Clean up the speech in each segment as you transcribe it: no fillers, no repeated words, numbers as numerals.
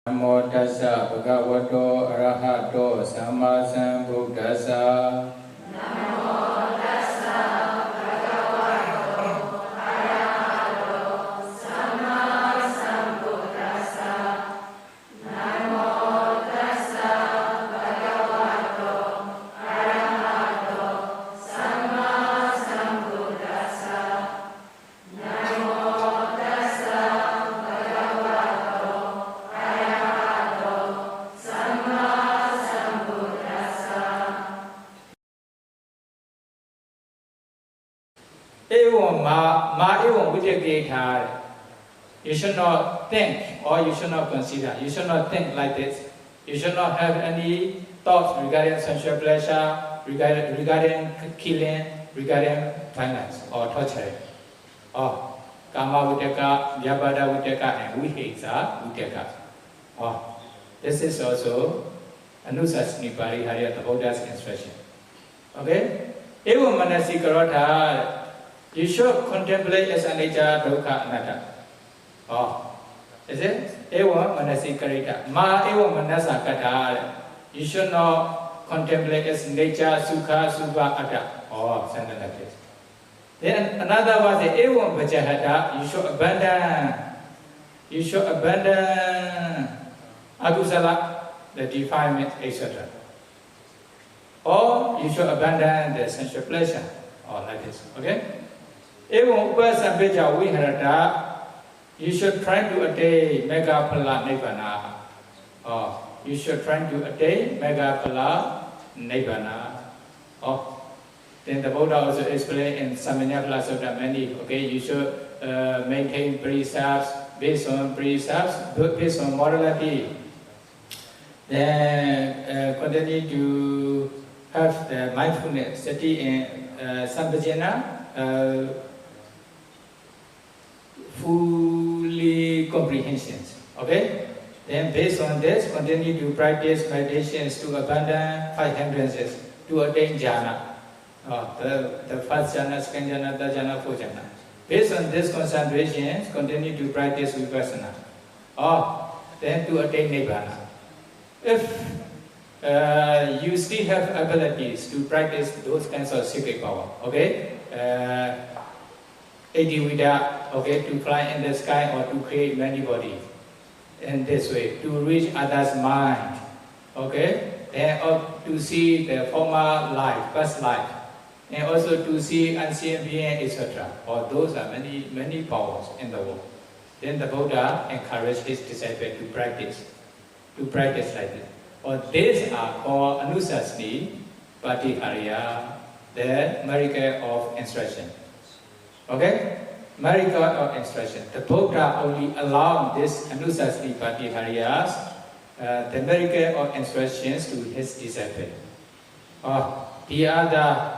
Namo tassa bhagavato arahato samma sambuddhassa. Namo tassa bhagavato arahato samma sambuddhassa. Namo tassa bhagavato arahato samma sambuddhassa. Namo tassa bhagavato You should not think or you should not consider. You should not think like this. You should not have any thoughts regarding sensual pleasure, regarding killing, regarding violence or torture. Oh, Kama Vitaka, Vyabhada Vitaka, and Vihesa Vitaka. Oh, this is also Anusasni Parihariya, the Buddha's instruction. Okay? Evam Manasi Karata. You should contemplate as anicca, dukkha, anatta. Oh, is it? Evam manasi karita. Ma evam manasa kata. You should not contemplate as nature, sukha, subha, atta. Oh, something like this. Then another one is evam vajahata. You should abandon. You should abandon agusala, the defilement, etc. Or you should abandon the sensual pleasure. Or like this. Okay? Evam upasampeja viharata. You should try to attain mega phala nibbana. Oh, you should try to attain mega phala nibbana. Oh, then the Buddha also explained in Samanyapala Sutta many. Okay, you should maintain precepts based on morality. Then continue to have the mindfulness, sati and sampajana. Fully comprehensions. Okay? Then based on this, continue to practice meditations to abandon 5 hindrances, to attain jhana. The first jhana, second jhana, third jhana, fourth jhana. Based on this concentration, continue to practice vipassana. Then to attain nibbana. If you still have abilities to practice those kinds of secret power, okay? Adivida, okay, to fly in the sky or to create many bodies in this way, to reach others' mind, okay, and to see the former life, past life, and also to see unseen being, etc. Or those are many powers in the world. Then the Buddha encouraged his disciples to practice like this. Or these are called Anusasni Patihariya, the miracle of instruction. Okay? Miracle of instruction. The Buddha only allowed this Anusasni Patihariyas, the miracle of instructions to his disciples. The other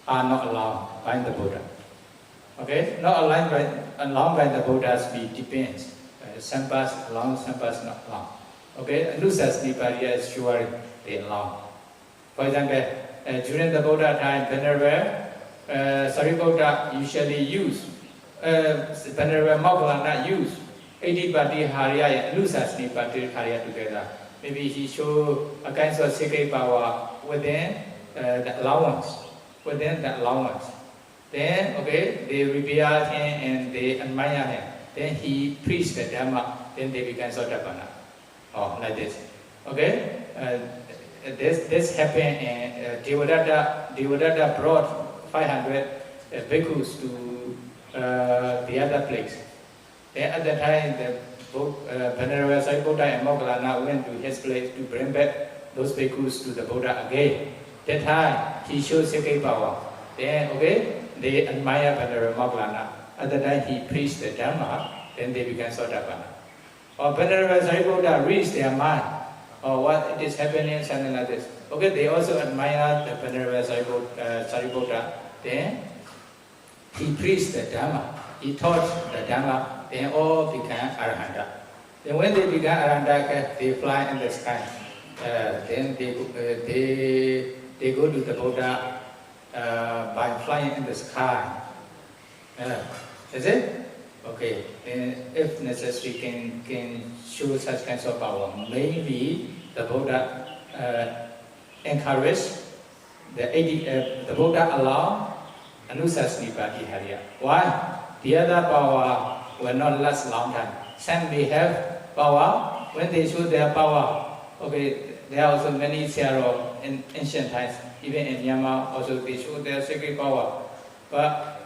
are not allowed by the Buddha. Okay? Not allowed by the Buddha's speech depends. Some parts allowed, some parts not allowed. Okay? Anusasni Patihariyas sure they allow. For example, during the Buddha time, Venerable Sariputta usually use, Venerable Moggallana use 80 Patihariya and Anusasni Patihariya together. Maybe he show a kind of secret power within the allowance. Then, okay, they revere him and they admire him. Then he preached the Dhamma. Then they become Sotapanna. Like this. Okay, this happened and Devadatta brought 500 bhikkhus to the other place. Then at the time, the Venerable Sariputta and Moggallana went to his place to bring back those bhikkhus to the Buddha again. That time, he showed secret power. Then, okay, they admire Venerable Moggallana. At the time, he preached the Dhamma. Then they became Sotapanna. Or Venerable Sariputta reached their mind. Or what is happening, something like this. Okay, they also admire the Venerable Sariputta. Then he preached the Dhamma. He taught the Dhamma. Then all became Arahanta. Then when they become Arahanta, they fly in the sky. Then they go to the Buddha by flying in the sky. Is it? Okay, and if necessary, can show such kinds of power. Mainly, the Buddha encouraged the Buddha allowed Anusasnipati Harya. Why? The other power will not last long time. Some may have power. When they show their power, okay, there are also many Sero in ancient times, even in Myanmar, also they show their sacred power. But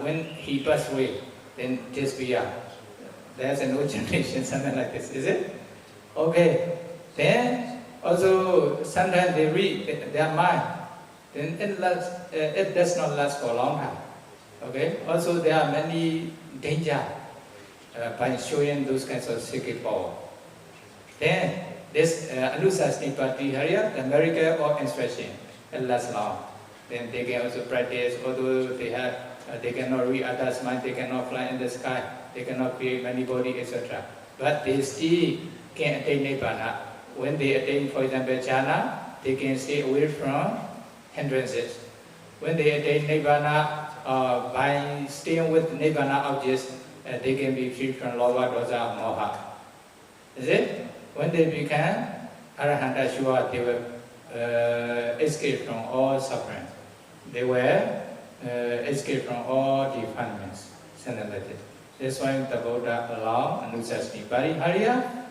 when he passed away, then just there's no generation, something like this, is it? Okay, then also sometimes they read their mind, then it does not last for a long time. Okay, also there are many danger by showing those kinds of sacred power. Then this Anusasnipati Harya, the miracle of instruction, it lasts long. Then they can also practice, although they cannot read others' mind, they cannot fly in the sky, they cannot create many bodies, etc. But they still can attain Nibbana. When they attain, for example, jhana, they can stay away from hindrances. When they attain Nibbana, by staying with Nibbana objects, they can be free from lova, dosa, moha. Is it? When they become Arahanta Shiva, they will escape from all suffering. They will escape from all defilements. That's why the Buddha allowed Anusasnipati Harya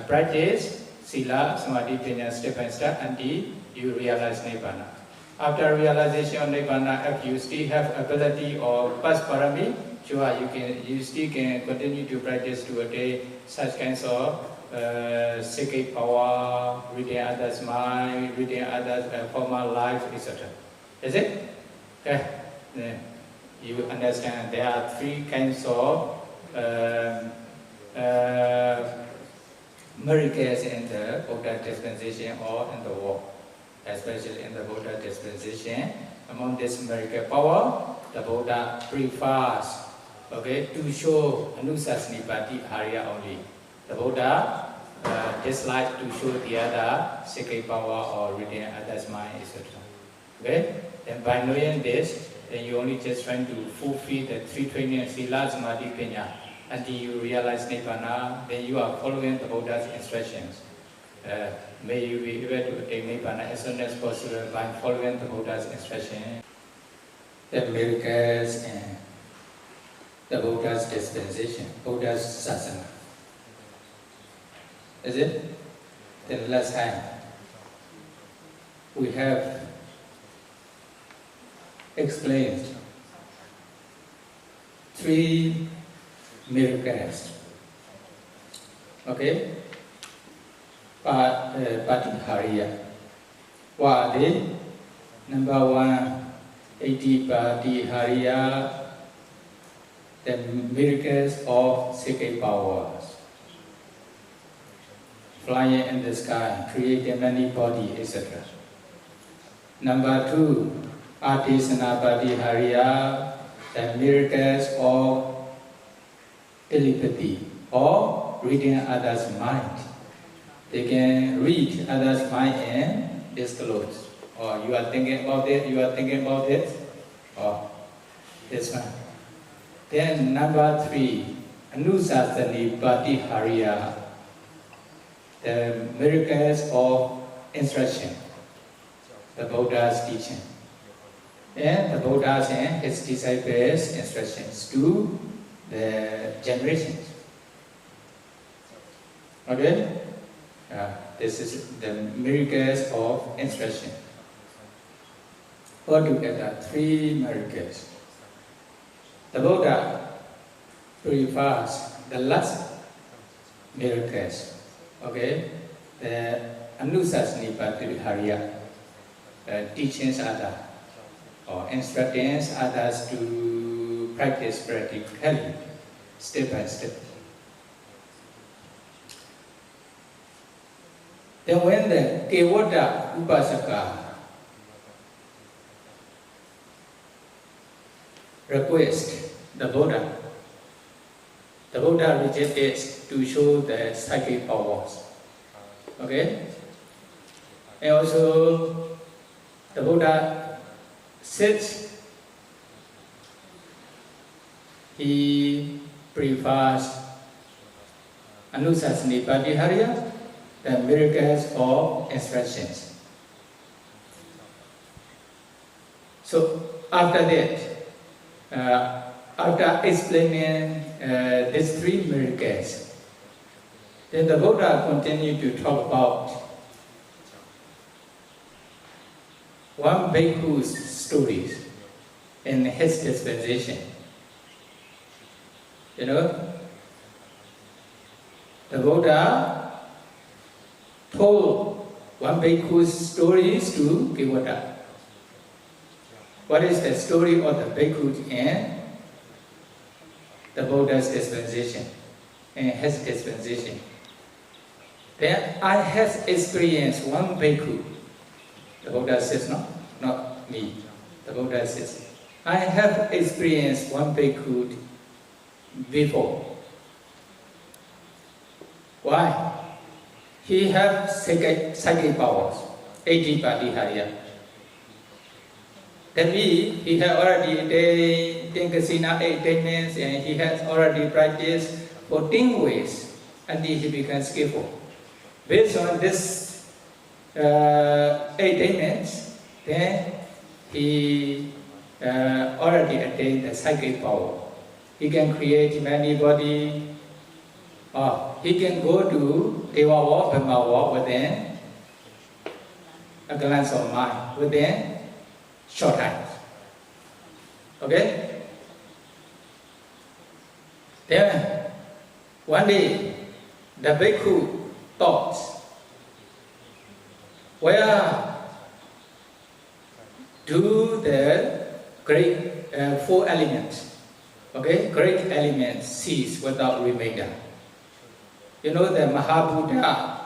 practice Sila, Samadhi, Panya step by step until you realize Nibbana. After realization of Nibbana, if you still have ability or past parami, sure, you still can continue to practice to attain such kinds of psychic power, reading others' mind, reading others' formal life, etc. Is it? Okay. You understand there are three kinds of miracles in the Buddha dispensation or in the world, especially in the Buddha dispensation. Among this miracle power, the Buddha prefers, okay, to show Anusasnipati Harya only. The Buddha dislikes to show the other sacred power or reading others' mind, etc. Okay? And by knowing this, then you only just trying to fulfill the three training Sila, Samadhi, Panya. Until you realize Nibbana, then you are following the Buddha's instructions. May you be able to attain Nibbana as soon as possible by following the Buddha's instructions. The miracles and the Buddha's dispensation, Buddha's sasana. Is it? Then last time we have explained three miracles. Okay? Patihariya. What are they? Number one, Patihariya, the miracles of sacred powers. Flying in the sky, creating many bodies, etc. Number two, Patihariya, the miracles of telepathy or reading others' mind. They can read others' mind and disclose. Or you are thinking about it, or this one. Then number three, Anusasnipati Harya, the miracles of instruction, the Buddha's teaching. And the Buddha's and his disciples' instructions to the generations. Okay? This is the miracles of instruction. Altogether, three miracles. The Buddha prefers the last miracles. Okay? The Anusasnipati Harya, teachings others or instructing others to practice practically, step by step. Then when the Kevaṭṭa Upasaka request the Buddha rejected to show the psychic powers. Okay? And also the Buddha said he prefers Anusasani Pratihariya, the miracles of instructions. So after that, after explaining these three miracles, then the Buddha continued to talk about one bhikkhu's stories in his dispensation. You know, the Buddha told one bhikkhu's stories to Kevaṭṭa. What is the story of the bhikkhu in the Buddha's dispensation, in his dispensation? Then I have experienced one bhikkhu. The Buddha says, no, not me. The Buddha says, I have experienced one bhikkhu before. Why? He has psychic powers, 80 Pratihariya. That means he has already attained Kasina 8 attainments, and he has already practiced 14 ways until he becomes skillful. Based on this 8 attainments, then he already attained the psychic power. He can create many bodies, or he can go to Deva walk, Brahma walk within a glance of mind, within short time. Okay? Then, one day, the bhikkhu thought, where do the great 4 elements, okay, great elements cease without remainder? You know the Mahabhuta,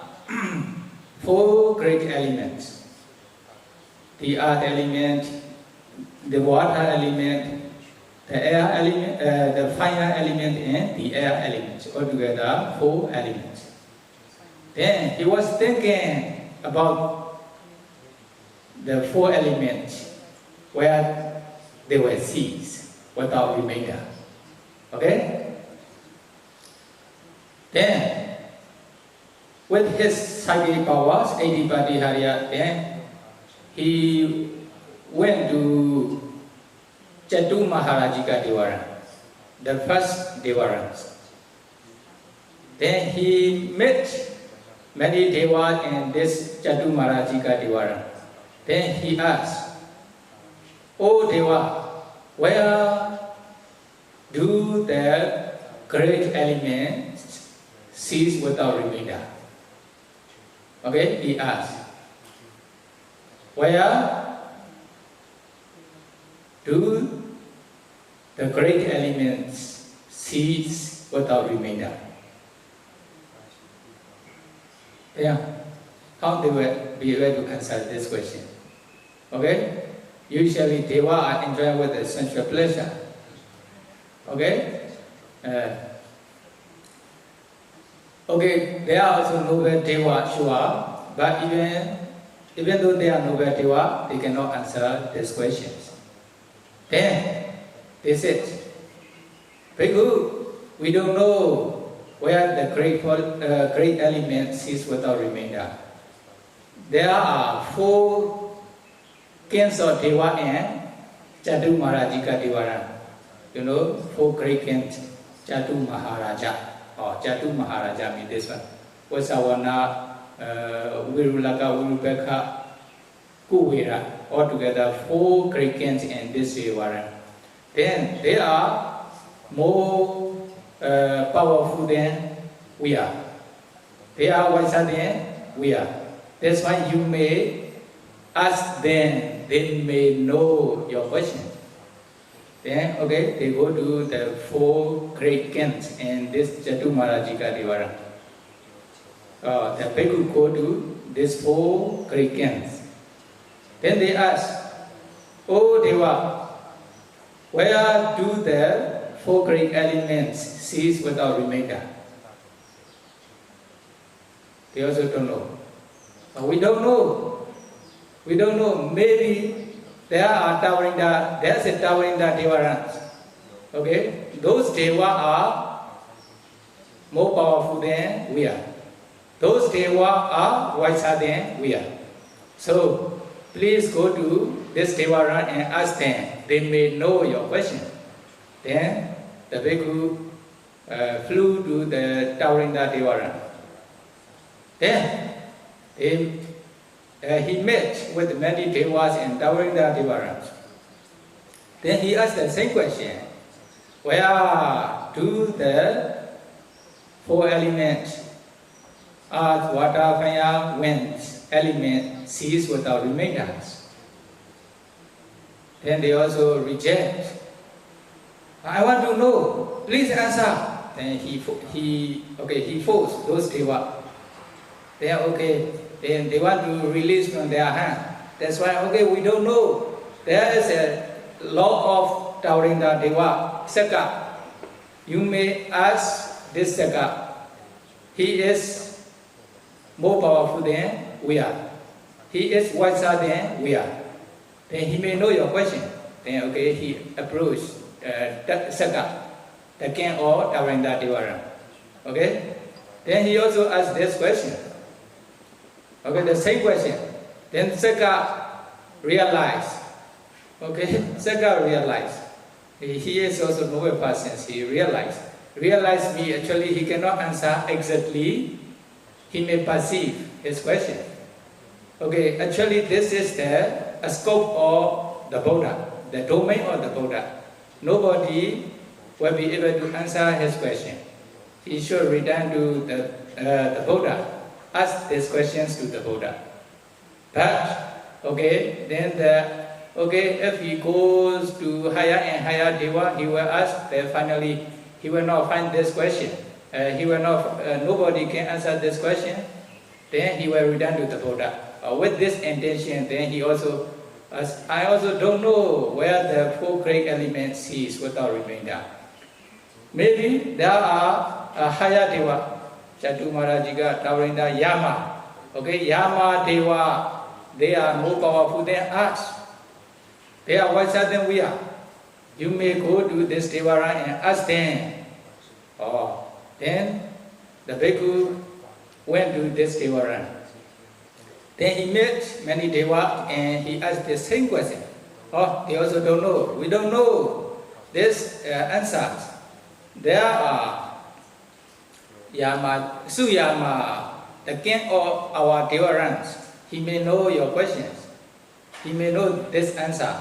4 great elements. The earth element, the water element, the air element, the fire element, and the air element. Altogether, 4 elements. Then he was thinking about the 4 elements where they were ceased without remainder. Okay? Then, with his psychic powers, 80 Pratihariya, then he went to Chatu Maharajika Devaran, the first Devarans. Then he met many Devas in this Chatu Maharajika Devaran. Then he asked, "O Deva, where do the great elements cease without remainder?" Okay, he asked, where do the great elements cease without remainder? Yeah, how they will be able to answer this question? Okay, usually Deva are enjoying with the sensual pleasure. Okay, okay, there are also noble Deva, sure, but even though they are noble Deva, they cannot answer these questions. Then they said, "Bhikkhu, we don't know where the great element cease without remainder. There are 4 kings of Deva and Chatu Maharajika Devaran. You know, 4 great kings, Chatu Maharaja, or Chatu Maharaja means this one. Vasawana, Virulaka, Virupekha, Kuvera, altogether 4 great kings in this Devaran. Then they are more powerful than we are. They are wiser than we are. That's why you may ask them, they may know your question. Then, okay, they go to the 4 great kings in this Chatu Maharajika Devaran. The bhikkhu go to these 4 great kings. Then they ask, "Oh Deva, where do the 4 great elements cease without remainder?" They also don't know. We don't know. We don't know. Maybe there's a towering Devarans. Okay? Those Deva are more powerful than we are. Those Deva are wiser than we are. So please go to this Devaran and ask them. They may know your question. Then the bhikkhu flew to the Taurinda Devaran. Then he met with many Devas in Taurinda Devaran. Then he asked the same question. Where do the four elements, earth, water, fire, wind, element cease without remainders? Then they also reject. I want to know. Please answer. Then he forced those Devas. Then they want to release from their hand. That's why, we don't know. There is a law of Taurinda Deva, Saka. You may ask this Saka. He is more powerful than we are. He is wiser than we are. Then he may know your question. Then he approached Saka, the king of Taurinda Devara. Then he also asked this question. The same question. Then Saka realized. Saka realized. He is also noble person. He realized me. Actually, he cannot answer exactly. He may perceive his question. Actually, this is the scope of the Buddha, the domain of the Buddha. Nobody will be able to answer his question. He should return to the Buddha. Ask these questions to the Buddha. But, then if he goes to higher and higher Deva, he will ask, then finally he will not find this question. Nobody can answer this question. Then he will return to the Buddha. With this intention, then he also asks, I also don't know where the four great elements cease without remainder. Maybe there are a higher Deva. Chatu Maharajiga, Taurinda, Yama. Yama Deva, they are more powerful than us. They are wiser than we are. You may go to this Devaran and ask them. Then the bhikkhu went to this Devaran. Then he met many Deva and he asked the same question. They also don't know. We don't know this answers. There are Suyama, the king of our Devarans. He may know your questions. He may know this answer.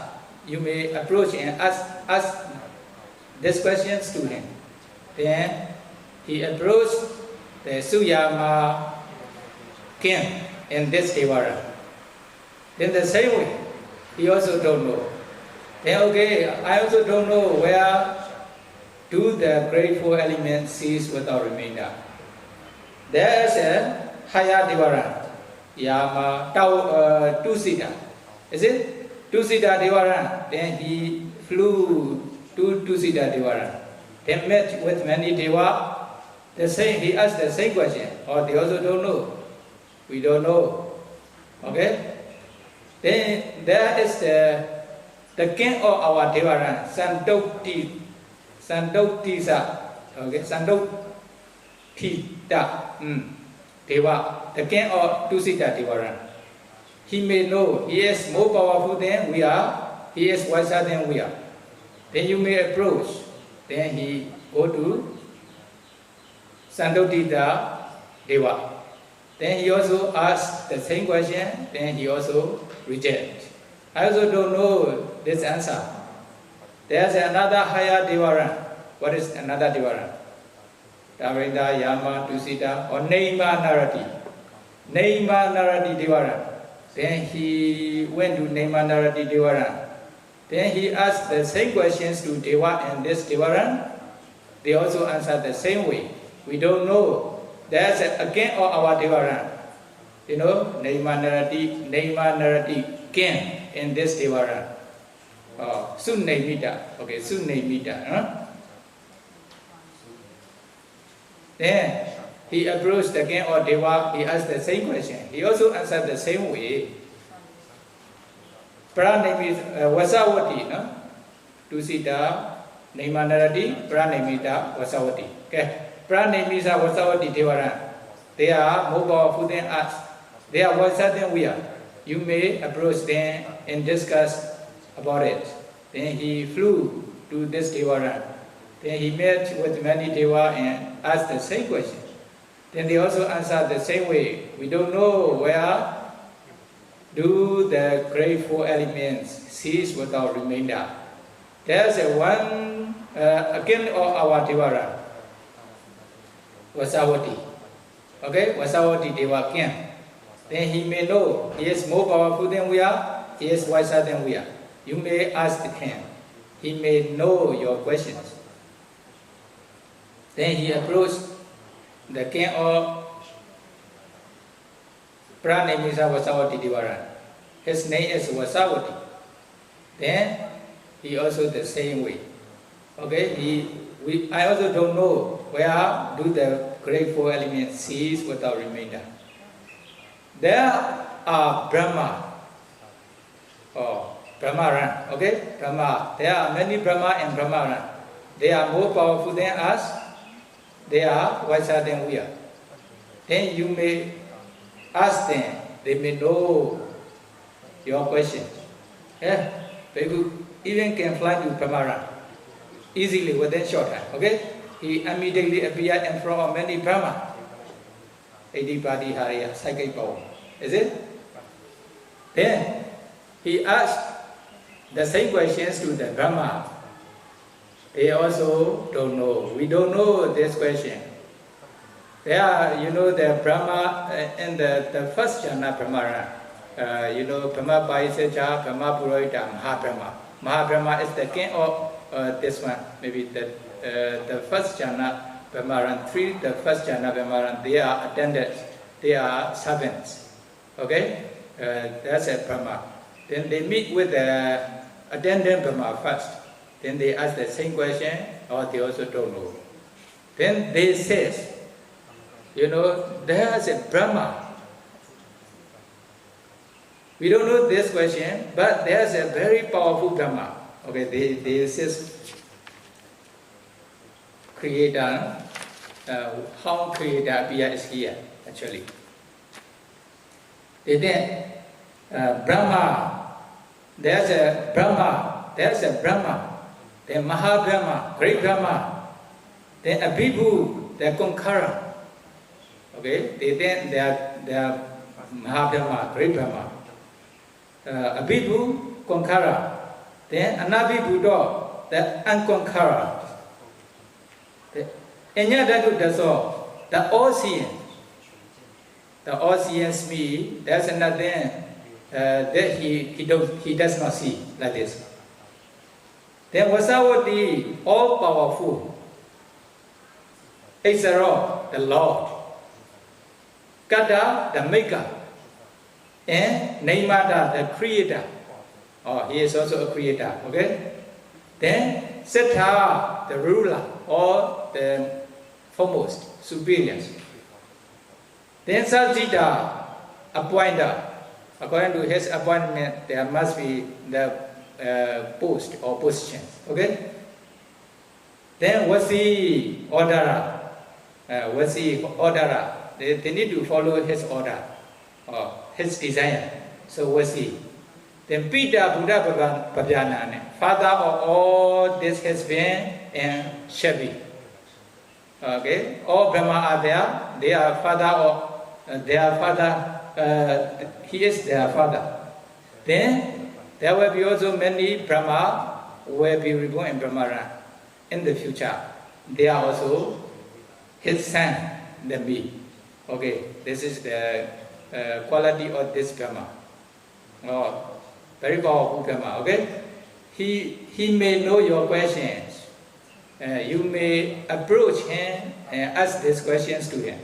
You may approach and ask these questions to him. Then he approached the Suyama king in this Devara. Then the same way, he also don't know. Then I also don't know where do the great four elements cease without remainder. There is a higher Devara, Yama Tusita. Is it? Tusita Devara. Then he flew to Tusita Devara. Then met with many Deva. He asked the same question. They also don't know. We don't know. Then there is the king of our Devara, Santotisa. Santotita. Deva, the king of Tusita Devara. He may know he is more powerful than we are. He is wiser than we are. Then you may approach. Then he go to Santotita Deva. Then he also asks the same question. Then he also rejects. I also don't know this answer. There's another higher Devara. What is another Devara? Taurinda, Yama, Tusita, or Neima Narati. Neima Narati Devara. Then he went to Neima Narati Devara. Then he asked the same questions to Deva and this Devaran. They also answered the same way. We don't know. There's again our Devaran. Neima Narati king in this Devaran. Sunnaimita. Sunnaimita. Then he approached the king or Deva. He asked the same question. He also answered the same way. Pranamita Vasavati, Tusita, Neima Narati, Pranamita Vasavati. Pranimisa Vasavati Devaran. They are more powerful than us. They are wiser than we are. You may approach them and discuss about it. Then he flew to this Devaran. Then he met with many Deva and asked the same question. Then they also answered the same way. We don't know where do the great four elements cease without remainder. There's a one again of our Devara, Vasavati. Okay, Vasavati Deva again. Then he may know he is more powerful than we are, he is wiser than we are. You may ask him. He may know your questions. Then he approached the king of Pranimisa Vasavati Devaran. His name is Vasavati. Then he also the same way. Okay, I also don't know where do the great four elements cease without remainder. There are Brahma or Brahmaran. Okay, Brahma. There are many Brahma and Brahmaran. They are more powerful than us. They are wiser than we are. Then you may ask them. They may know your question. Yeah, people even can fly to Brahmaran easily within short time. Okay, he immediately appeared in front of many Brahma. Adipati Hariya, psychic power. Is it? Then he asked the same questions to the Brahma. They also don't know. We don't know this question. There are, the Brahma in the first jhana Brahmara. Brahma Paisaja, Brahma Purahita, Mahabrahma. Mahabrahma is the king of this one. Maybe the first jhana Brahmaran, the first jhana Brahmaran, they are attendants. They are servants. Okay? That's a Brahma. Then they meet with the attendant Brahma first. Then they ask the same question, or they also don't know. Then they says, there's a Brahma. We don't know this question, but there's a very powerful Brahma. Okay, they says, Creator, how Creator appear is here, actually. Then Brahma, there's a Brahma. Then Mahabrahma, great Brahma. Then Abhibhu, the conqueror. Okay, they are Mahabrahma, great Brahma. Abhibhu, conqueror. Then Anabhibhu, the unconqueror. Enyadadu daso, the all-seeing. The all-seeing me, there's nothing that he does not see like this. Then Vasavati, all powerful. Exaro, the Lord. Kata, the maker. And Naimata, the creator. Oh, he is also a creator. Okay? Then Siddha, the ruler, or the foremost, superiors. Then Sajita, appointer. According to his appointment, there must be the post or position. Okay? Then Vasi, orderer. They need to follow his order or his desire. So Vasi. Then Pita Buddha Pabhyana, father of all this has been and shall be. Okay? All Brahma are there. They are father of their father. He is their father. Then there will be also many Brahma who will be reborn in Brahmara in the future. They are also his son than me. Okay, this is the quality of this Brahma. Oh, very powerful Brahma. Okay, he may know your questions. You may approach him and ask these questions to him.